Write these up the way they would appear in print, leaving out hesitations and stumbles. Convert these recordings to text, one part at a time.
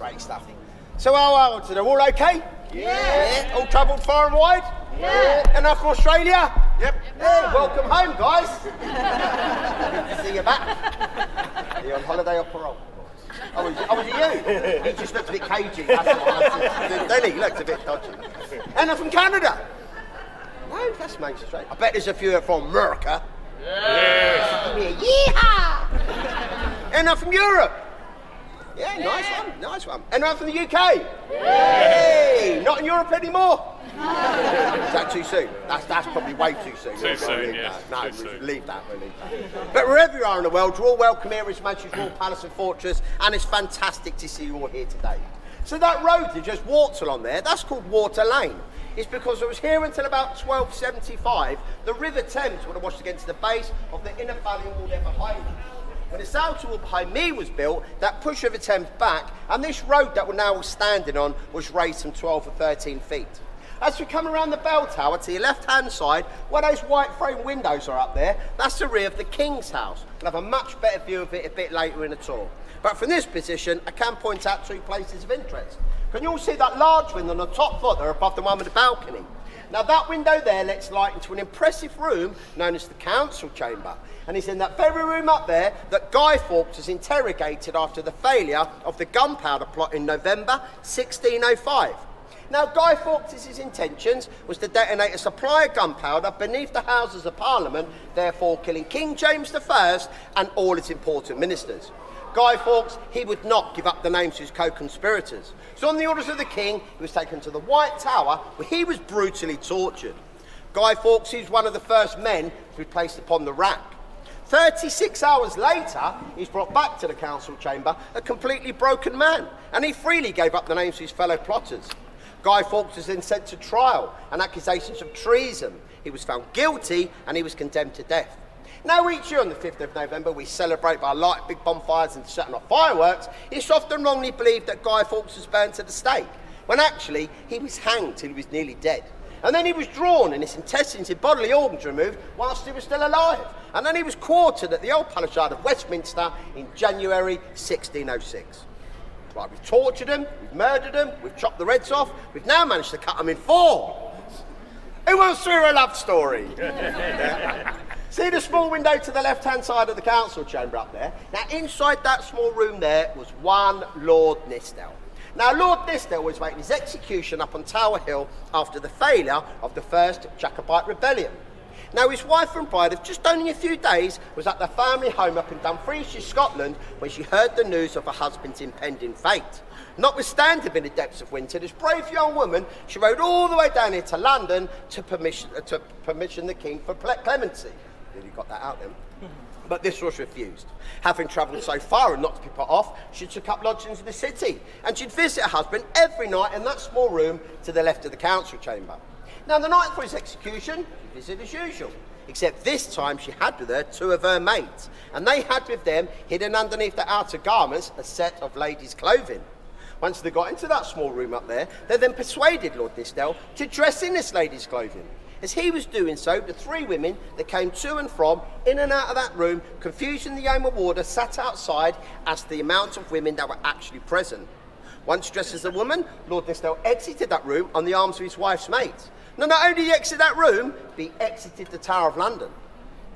Great stuff. So how are you? All okay? Yeah. All travelled far and wide? Yeah. Enough from Australia? Yep. Yeah, welcome home, guys. Good to see you back. Are you on holiday or parole? Oh, was it you? He just looked a bit cagey. That's all. Then he looked a bit dodgy. Enough from Canada? No, that's makes it straight. I bet there's a few from America. Yes. Yeah. Enough from Europe? Yeah, nice one. Anyone from the UK? Yay! Not in Europe anymore? Is that too soon? That's probably way too soon. Too soon, yes. No, Too soon. leave that. But wherever you are in the world, you're all welcome here at His Majesty's Royal Palace and Fortress, and it's fantastic to see you all here today. So that road that just walks along there, that's called Water Lane. It's because it was here until about 1275, the River Thames would have washed against the base of the inner valley wall there behind us. When the south wall behind me was built, that pushed River Thames back, and this road that we're now standing on was raised some 12 or 13 feet. As we come around the bell tower to your left-hand side, where those white frame windows are up there, that's the rear of the King's house. We'll have a much better view of it a bit later in the tour. But from this position, I can point out two places of interest. Can you all see that large window on the top floor there above the one with the balcony? Now that window there lets light into an impressive room known as the council chamber. And it's in that very room up there that Guy Fawkes was interrogated after the failure of the gunpowder plot in November 1605. Now Guy Fawkes' intentions was to detonate a supply of gunpowder beneath the Houses of Parliament, therefore killing King James I and all his important ministers. Guy Fawkes, he would not give up the names of his co-conspirators. So on the orders of the king, he was taken to the White Tower, where he was brutally tortured. Guy Fawkes, he was one of the first men to be placed upon the rack. 36 hours later, he's brought back to the council chamber, a completely broken man, and he freely gave up the names of his fellow plotters. Guy Fawkes was then sent to trial on accusations of treason. He was found guilty and he was condemned to death. Now each year on the 5th of November we celebrate by lighting big bonfires and setting off fireworks. It's often wrongly believed that Guy Fawkes was burned to the stake, when actually he was hanged till he was nearly dead. And then he was drawn and his intestines and bodily organs removed whilst he was still alive. And then he was quartered at the Old Palace Yard of Westminster in January 1606. Right, we've tortured him, we've murdered him, we've chopped the heads off, we've now managed to cut them in 4. Who wants to hear a love story? See the small window to the left-hand side of the council chamber up there? Now, inside that small room there was one Lord Nithsdale. Now, Lord Nithsdale was making his execution up on Tower Hill after the failure of the first Jacobite rebellion. Now, his wife and bride of just only a few days was at their family home up in Dumfriesshire, Scotland, when she heard the news of her husband's impending fate. Notwithstanding in the depths of winter, this brave young woman, she rode all the way down here to London to permission the king for clemency. You got that out then. But this was refused. Having travelled so far and not to be put off, she took up lodgings in the city, and she'd visit her husband every night in that small room to the left of the council chamber. Now, the night for his execution, she visited as usual, except this time she had with her 2 of her maids, and they had with them, hidden underneath their outer garments, a set of ladies' clothing. Once they got into that small room up there, they then persuaded Lord Nithsdale to dress in this lady's clothing. As he was doing so, the 3 women that came to and from, in and out of that room, confusing the Yeoman Warder, sat outside as to the amount of women that were actually present. Once dressed as a woman, Lord Nithsdale exited that room on the arms of his wife's maids. Now, not only did he exit that room, but he exited the Tower of London.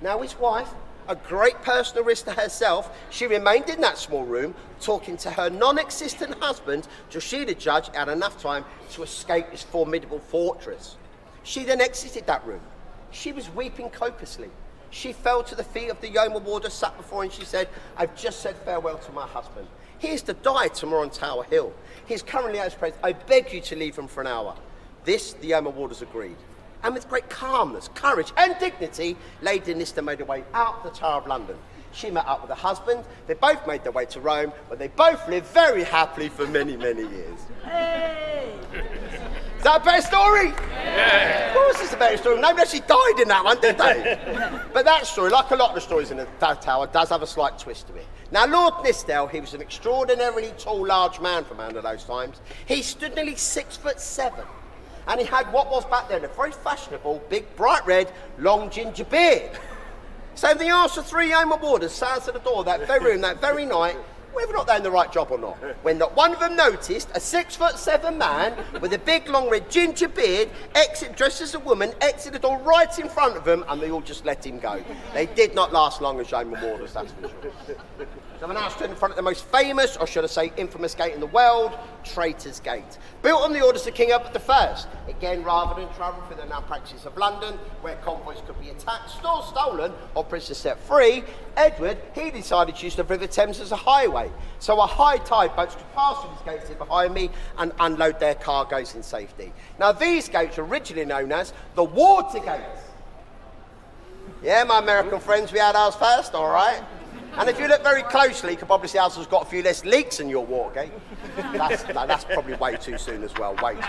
Now, his wife, a great personal risk to herself, she remained in that small room, talking to her non-existent husband, till she, the judge, had enough time to escape this formidable fortress. She then exited that room. She was weeping copiously. She fell to the feet of the Yeoman Warder sat before, and she said, "I've just said farewell to my husband. He is to die tomorrow on Tower Hill. He is currently at his place. I beg you to leave him for an hour." This, the Yeoman Warders agreed. And with great calmness, courage and dignity, Lady Nithsdale made her way out the Tower of London. She met up with her husband. They both made their way to Rome, where they both lived very happily for many, many years. Hey! Is that a better story? Yeah. Of course it's a better story. Nobody actually died in that one, did they? But that story, like a lot of the stories in the Tower, does have a slight twist to it. Now, Lord Nithsdale, he was an extraordinarily tall, large man for a man of those times. He stood nearly 6'7", and he had what was back then a very fashionable, big, bright red, long ginger beard. So they asked the 3 Yeoman Warders south of the door that very room, that very night, whether or not they're in the right job or not, when not one of them noticed a 6'7" man with a big long red ginger beard dressed as a woman, exit the door right in front of them, and they all just let him go. They did not last long as Yeoman Warders, that's for sure. So we're now stood in front of the most famous, or should I say infamous gate in the world, Traitors Gate. Built on the orders of King Edward I. Again, rather than travel through the now practices of London, where convoys could be attacked, stores stolen, or prisoners set free, Edward, he decided to use the River Thames as a highway. So a high tide boats could pass through these gates here behind me and unload their cargoes in safety. Now these gates were originally known as the Water Gates. Yeah, my American friends, we had ours first, all right? And if you look very closely, you can probably see ours has got a few less leaks than your Watergate. That's probably way too soon as well, way too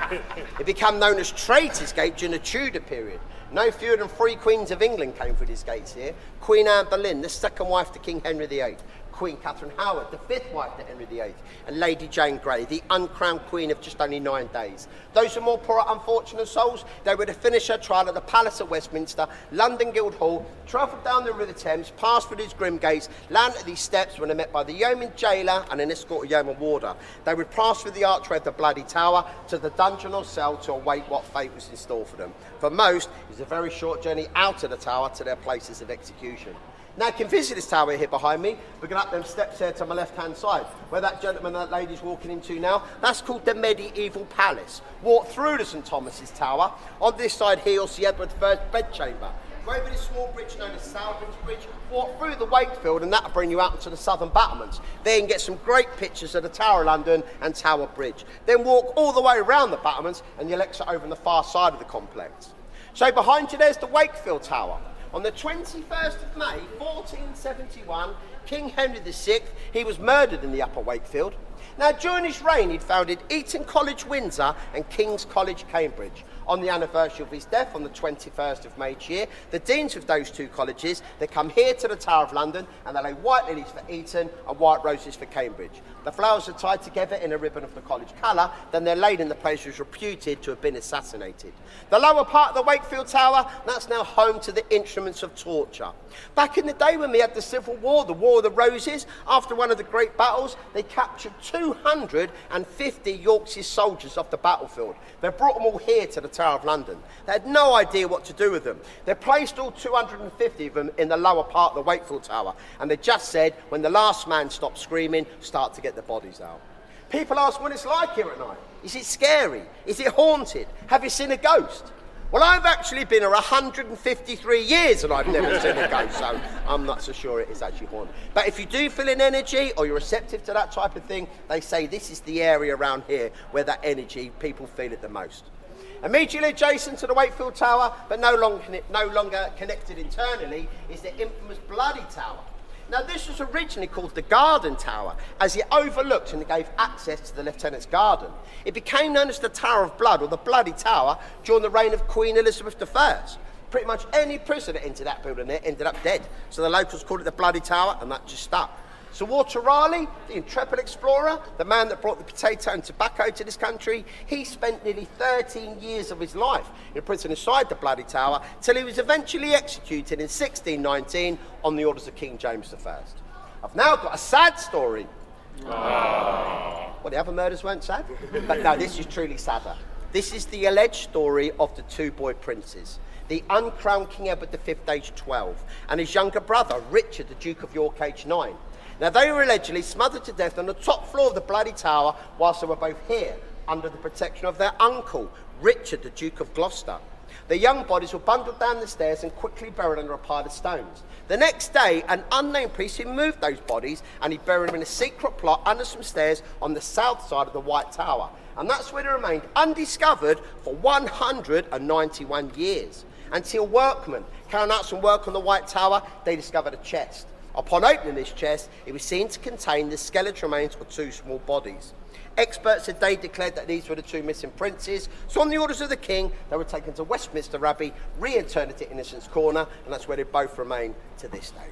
soon. It became known as Traitors Gate during the Tudor period. No fewer than 3 queens of England came through these gates here. Queen Anne Boleyn, the second wife to King Henry VIII. Queen Catherine Howard, the 5th wife to Henry VIII, and Lady Jane Grey, the uncrowned queen of just only 9 days. Those who are more poor, unfortunate souls, they were to finish her trial at the Palace at Westminster, London Guildhall, travelled down the River Thames, passed through these grim gates, landed at these steps when they're met by the yeoman jailer and an escort of yeoman warder. They would pass through the archway of the Bloody Tower to the dungeon or cell to await what fate was in store for them. For most, it's a very short journey out of the tower to their places of execution. Now you can visit this tower here behind me. We're going up them steps here to my left-hand side, where that gentleman and that lady's walking into now. That's called the Medieval Palace. Walk through to St Thomas's Tower. On this side here, you'll see Edward I's bedchamber. Go over this small bridge known as Salvin's Bridge, walk through the Wakefield, and that'll bring you out into the southern battlements. Then get some great pictures of the Tower of London and Tower Bridge. Then walk all the way around the battlements, and you'll exit over on the far side of the complex. So behind you there's the Wakefield Tower. On the 21st of May, 1471, King Henry VI, he was murdered in the Upper Wakefield. Now, during his reign, he'd founded Eton College, Windsor, and King's College, Cambridge. On the anniversary of his death, on the 21st of May each year, the deans of those 2 colleges, they come here to the Tower of London, and they lay white lilies for Eton and white roses for Cambridge. The flowers are tied together in a ribbon of the college colour, then they're laid in the place which was reputed to have been assassinated. The lower part of the Wakefield Tower, that's now home to the instruments of torture. Back in the day when we had the Civil War, the War of the Roses, after one of the great battles, they captured 250 Yorkshire soldiers off the battlefield. They brought them all here to the Tower of London. They had no idea what to do with them. They placed all 250 of them in the lower part of the Wakefield Tower, and they just said, when the last man stops screaming, start to get the bodies out. People ask what it's like here at night. Is it scary? Is it haunted? Have you seen a ghost? Well, I've actually been here 153 years and I've never seen a ghost, so I'm not so sure it is actually haunted. But if you do feel an energy or you're receptive to that type of thing, they say this is the area around here where that energy, people feel it the most. Immediately adjacent to the Wakefield Tower, but no longer connected internally, is the infamous Bloody Tower. Now, this was originally called the Garden Tower, as it overlooked and it gave access to the Lieutenant's Garden. It became known as the Tower of Blood, or the Bloody Tower, during the reign of Queen Elizabeth I. Pretty much any prisoner that entered that building there ended up dead. So the locals called it the Bloody Tower, and that just stuck. Sir Walter Raleigh, the intrepid explorer, the man that brought the potato and tobacco to this country, he spent nearly 13 years of his life in prison inside the Bloody Tower till he was eventually executed in 1619 on the orders of King James I. I've now got a sad story. Well, the other murders weren't sad, but no, this is truly sadder. This is the alleged story of the 2 boy princes. The uncrowned King Edward V, aged 12, and his younger brother, Richard, the Duke of York, aged 9. Now, they were allegedly smothered to death on the top floor of the Bloody Tower whilst they were both here, under the protection of their uncle, Richard, the Duke of Gloucester. The young bodies were bundled down the stairs and quickly buried under a pile of stones. The next day, an unnamed priest removed those bodies and he buried them in a secret plot under some stairs on the south side of the White Tower. And that's where they remained undiscovered for 191 years. Until workmen carrying out some work on the White Tower, they discovered a chest. Upon opening this chest, it was seen to contain the skeletal remains of 2 small bodies. Experts had they declared that these were the 2 missing princes, so on the orders of the king, they were taken to Westminster Abbey, reinterred at Innocents' Corner, and that's where they both remain to this day.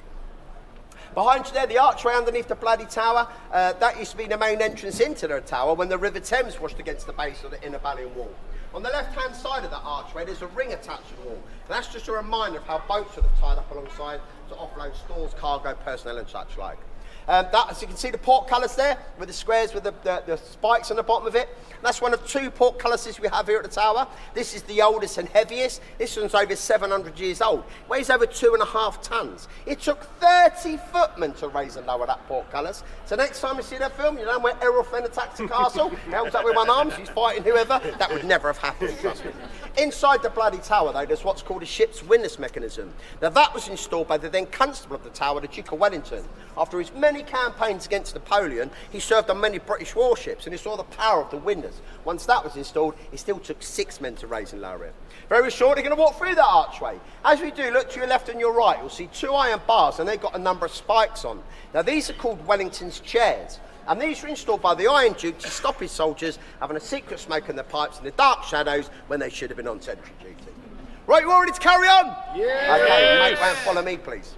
Behind you there, the archway underneath the Bloody Tower, that used to be the main entrance into the tower when the River Thames washed against the base of the inner ballion wall. On the left-hand side of that archway, there's a ring attached to the wall. And that's just a reminder of how boats would have tied up alongside to offload stores, cargo, personnel and such like. That, as you can see, the portcullis there, with the squares with the spikes on the bottom of it. That's one of 2 portcullises we have here at the tower. This is the oldest and heaviest. This one's over 700 years old. Weighs over 2.5 tons. It took 30 footmen to raise and lower that portcullis. So next time you see that film, you know where Errol Flynn attacks the castle, held up with one arm, he's fighting whoever. That would never have happened, trust me. Inside the bloody tower, though, there's what's called a ship's windlass mechanism. Now, that was installed by the then Constable of the Tower, the Duke of Wellington. After his many campaigns against Napoleon, he served on many British warships, and he saw the power of the windlass. Once that was installed, it still took 6 men to raise and lower it. Very shortly, going to walk through that archway. As we do, look to your left and your right. You'll see 2 iron bars, and they've got a number of spikes on. Now, these are called Wellington's chairs. And these were installed by the Iron Duke to stop his soldiers having a secret smoke in their pipes in the dark shadows when they should have been on sentry duty. Right, you all ready to carry on? Yes. Okay, make way and follow me, please.